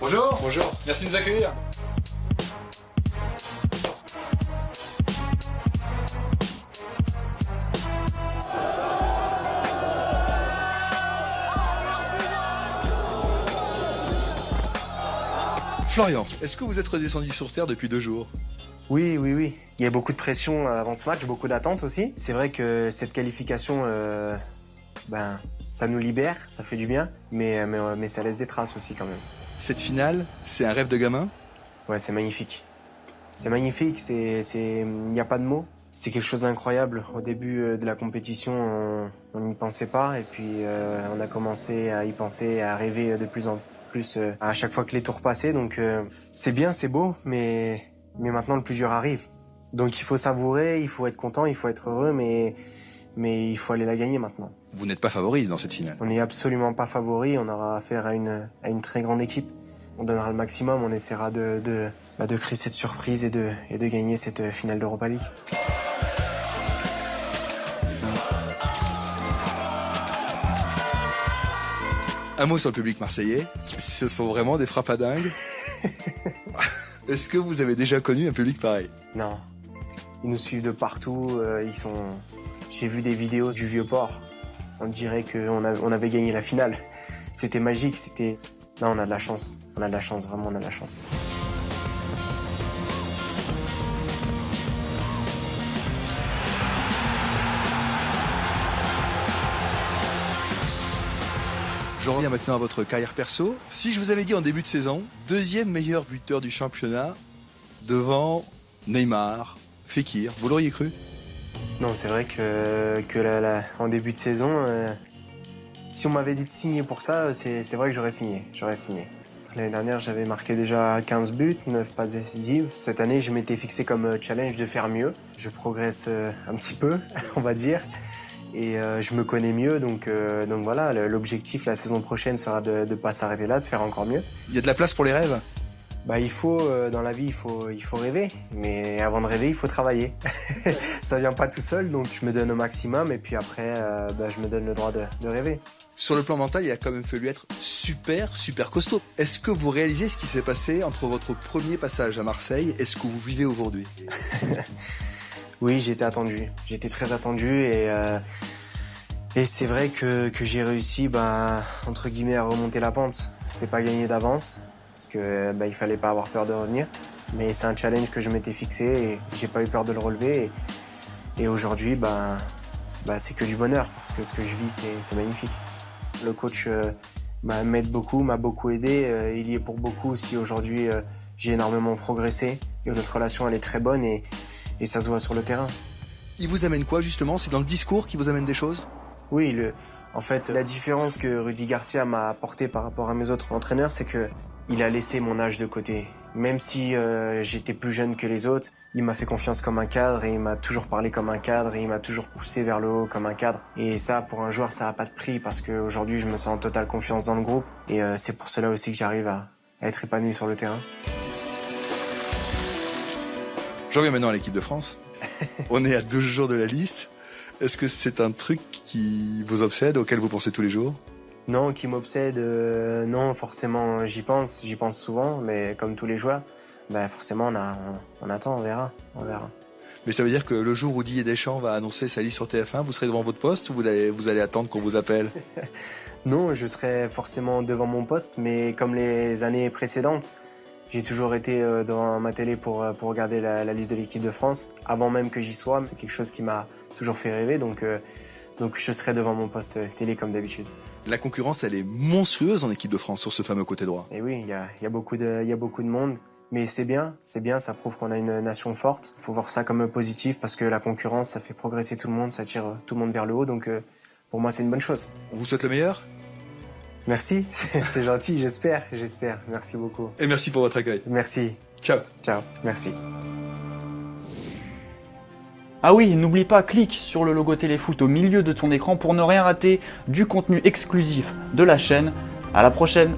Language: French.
Bonjour. Bonjour. Merci de nous accueillir. Florian, est-ce que vous êtes redescendu sur Terre depuis 2 jours? Oui. Il y a beaucoup de pression avant ce match, beaucoup d'attentes aussi. C'est vrai que cette qualification, ça nous libère, ça fait du bien, mais ça laisse des traces aussi quand même. Cette finale, c'est un rêve de gamin? Ouais, c'est magnifique. C'est magnifique, il n'y a pas de mots. C'est quelque chose d'incroyable. Au début de la compétition, on n'y pensait pas, et puis on a commencé à y penser, à rêver de plus en plus à chaque fois que les tours passaient. Donc c'est bien, c'est beau, mais maintenant le plus dur arrive. Donc il faut savourer, il faut être content, il faut être heureux, mais il faut aller la gagner maintenant. Vous n'êtes pas favori dans cette finale. On n'est absolument pas favori, on aura affaire à une très grande équipe. On donnera le maximum, on essaiera de créer cette surprise et de gagner cette finale d'Europa League. Un mot sur le public marseillais. Ce sont vraiment des frappadingues. Est-ce que vous avez déjà connu un public pareil? Non. Ils nous suivent de partout, J'ai vu des vidéos du Vieux-Port. On dirait qu'on avait gagné la finale. C'était magique, Non, on a de la chance. On a de la chance, vraiment, on a de la chance. Je reviens maintenant à votre carrière perso. Si je vous avais dit en début de saison, 2e meilleur buteur du championnat, devant Neymar, Fekir, vous l'auriez cru? Non, c'est vrai que en début de saison, si on m'avait dit de signer pour ça, c'est vrai que j'aurais signé. L'année dernière, j'avais marqué déjà 15 buts, 9 passes décisives. Cette année, je m'étais fixé comme challenge de faire mieux. Je progresse un petit peu, on va dire. Et je me connais mieux, donc voilà, l'objectif la saison prochaine sera de ne pas s'arrêter là, de faire encore mieux. Il y a de la place pour les rêves? Il faut, dans la vie, il faut rêver. Mais avant de rêver, il faut travailler. Ça vient pas tout seul, donc je me donne au maximum et puis après, je me donne le droit de rêver. Sur le plan mental, il a quand même fallu être super costaud. Est-ce que vous réalisez ce qui s'est passé entre votre premier passage à Marseille et ce que vous vivez aujourd'hui? Oui, j'étais attendu. J'étais très attendu et c'est vrai que j'ai réussi, entre guillemets, à remonter la pente. C'était pas gagné d'avance parce que il fallait pas avoir peur de revenir. Mais c'est un challenge que je m'étais fixé et j'ai pas eu peur de le relever. Et aujourd'hui, c'est que du bonheur parce que ce que je vis, c'est magnifique. Le coach m'aide beaucoup, m'a beaucoup aidé. Il y est pour beaucoup aussi. Aujourd'hui, j'ai énormément progressé et notre relation, elle est très bonne et ça se voit sur le terrain. Il vous amène quoi justement? C'est dans le discours qui vous amène des choses? Oui, en fait, la différence que Rudy Garcia m'a apportée par rapport à mes autres entraîneurs, c'est que il a laissé mon âge de côté. Même si j'étais plus jeune que les autres, il m'a fait confiance comme un cadre et il m'a toujours parlé comme un cadre et il m'a toujours poussé vers le haut comme un cadre. Et ça, pour un joueur, ça n'a pas de prix parce qu'aujourd'hui, je me sens en totale confiance dans le groupe et c'est pour cela aussi que j'arrive à être épanoui sur le terrain. Je reviens maintenant à l'équipe de France. On est à 2 jours de la liste. Est-ce que c'est un truc qui vous obsède, auquel vous pensez tous les jours? Non, qui m'obsède, non, forcément j'y pense souvent, mais comme tous les joueurs, forcément on attend, on verra. Mais ça veut dire que le jour où Didier Deschamps va annoncer sa liste sur TF1, vous serez devant votre poste ou vous allez attendre qu'on vous appelle? Non, je serai forcément devant mon poste, mais comme les années précédentes, j'ai toujours été devant ma télé pour regarder la liste de l'équipe de France, avant même que j'y sois. C'est quelque chose qui m'a toujours fait rêver, donc je serai devant mon poste télé comme d'habitude. La concurrence, elle est monstrueuse en équipe de France sur ce fameux côté droit. Et oui, il y a beaucoup de monde, mais c'est bien, ça prouve qu'on a une nation forte. Il faut voir ça comme positif parce que la concurrence, ça fait progresser tout le monde, ça tire tout le monde vers le haut, donc pour moi c'est une bonne chose. On vous souhaite le meilleur. Merci, c'est gentil, j'espère. Merci beaucoup. Et merci pour votre accueil. Merci. Ciao. Ciao, merci. Ah oui, n'oublie pas, clique sur le logo Téléfoot au milieu de ton écran pour ne rien rater du contenu exclusif de la chaîne. À la prochaine!